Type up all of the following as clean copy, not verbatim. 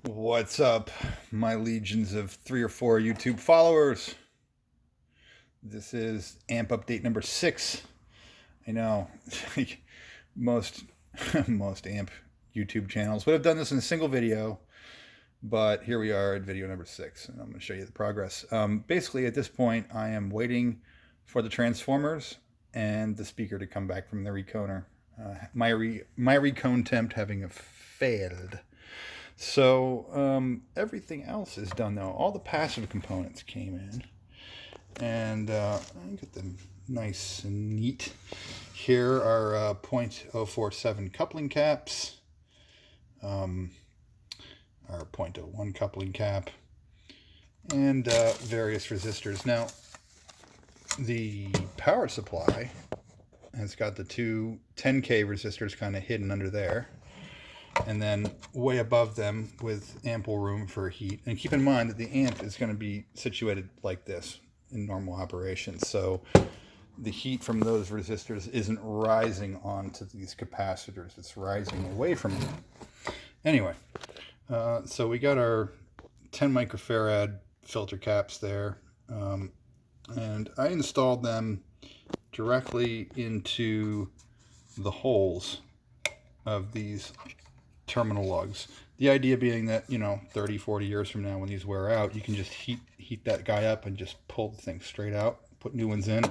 What's up, my legions of 3 or 4 YouTube followers? This is amp update number 6. I know most most amp YouTube channels would have done this in a single video, but here we are at video number 6, and I'm going to show you the progress. Basically, at this point, I am waiting for the transformers and the speaker to come back from the reconer. My recone attempt having failed. So everything else is done though. All the passive components came in, and I get them nice and neat. Here are .047 coupling caps, our .01 coupling cap, and various resistors. Now, the power supply has got the two 10K resistors kind of hidden under there, and then way above them with ample room for heat. And keep in mind that the amp is going to be situated like this in normal operation, so the heat from those resistors isn't rising onto these capacitors, it's rising away from them. Anyway, so we got our 10 microfarad filter caps there, and I installed them directly into the holes of these terminal lugs. The idea being that, 30-40 years from now when these wear out, you can just heat that guy up and just pull the thing straight out, put new ones in.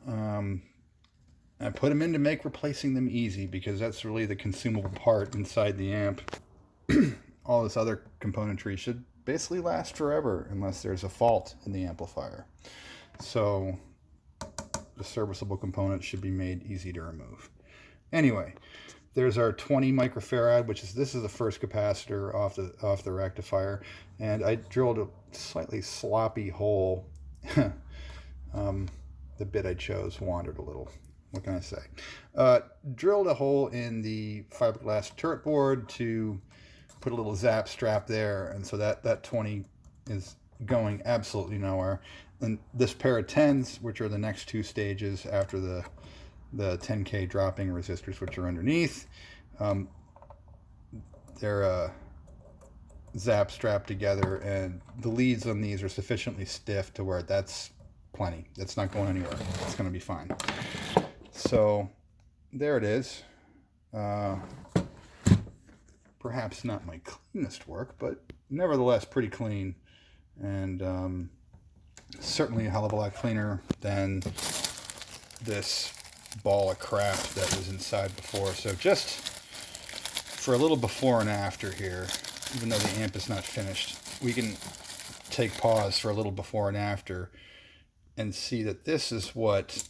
I put them in to make replacing them easy, because that's really the consumable part inside the amp. All this other componentry should basically last forever unless there's a fault in the amplifier. So the serviceable components should be made easy to remove. Anyway, there's our 20 microfarad, this is the first capacitor off the rectifier, and I drilled a slightly sloppy hole. The bit I chose wandered a little. What can I say? Drilled a hole in the fiberglass turret board to put a little zap strap there, and so that 20 is going absolutely nowhere. And this pair of 10s, which are the next two stages after the 10K dropping resistors, which are underneath, they're zap strapped together, and the leads on these are sufficiently stiff to where that's plenty. That's not going anywhere. It's going to be fine. So there it is. Perhaps not my cleanest work, but nevertheless pretty clean, and certainly a hell of a lot cleaner than this ball of crap that was inside before. So just for a little before and after here, even though the amp is not finished, we can take pause for a little before and after and see that this is what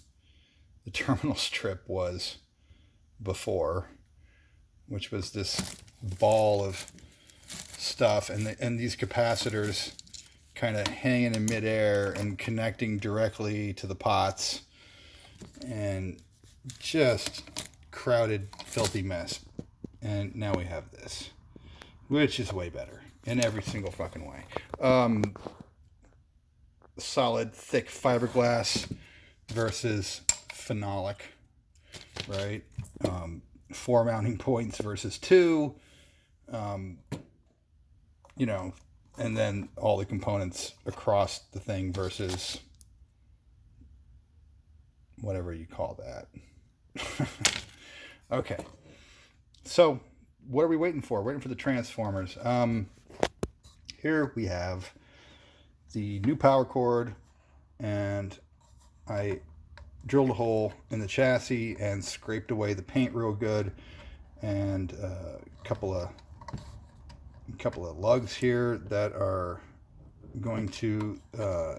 the terminal strip was before, which was this ball of stuff, and these capacitors kind of hanging in midair and connecting directly to the pots, and just crowded, filthy mess. And now we have this, which is way better in every single fucking way. Solid, thick fiberglass versus phenolic, right? 4 mounting points versus 2, and then all the components across the thing versus whatever you call that. Okay, so what are we waiting for? Waiting for the transformers. Here we have the new power cord, and I drilled a hole in the chassis and scraped away the paint real good, and a couple of lugs here that are going to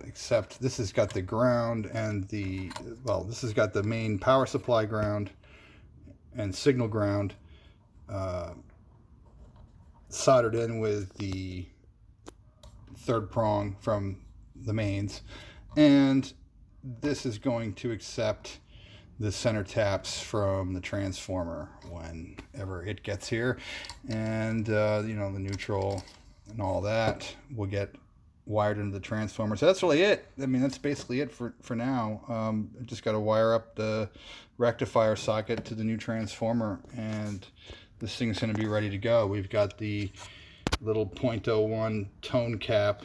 accept. This has got the ground and this has got the main power supply ground and signal ground soldered in with the third prong from the mains, and this is going to accept the center taps from the transformer whenever it gets here, and the neutral and all that will get wired into the transformer. So that's really it. I mean, that's basically it for now. I just got to wire up the rectifier socket to the new transformer, and this thing's going to be ready to go. We've got the little .01 tone cap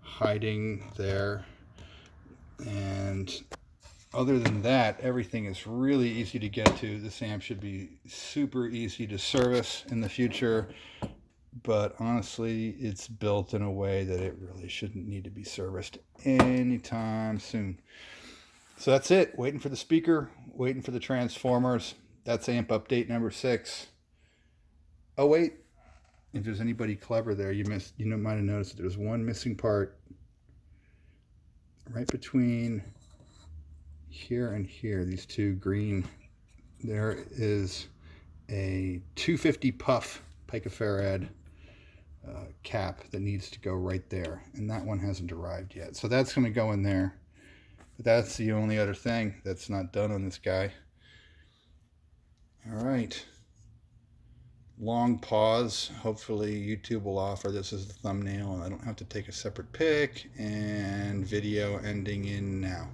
hiding there. And other than that, everything is really easy to get to. This amp should be super easy to service in the future, but honestly, it's built in a way that it really shouldn't need to be serviced anytime soon. So that's it. Waiting for the speaker, waiting for the transformers. That's amp update number 6. Oh wait, if there's anybody clever there, you might have noticed that there's one missing part right between here and here, these two green. There is a 250 puff picofarad cap that needs to go right there, and that one hasn't arrived yet, so that's going to go in there. But that's the only other thing that's not done on this guy. All right, long pause. Hopefully YouTube will offer this as the thumbnail and I don't have to take a separate pic, and video ending in now.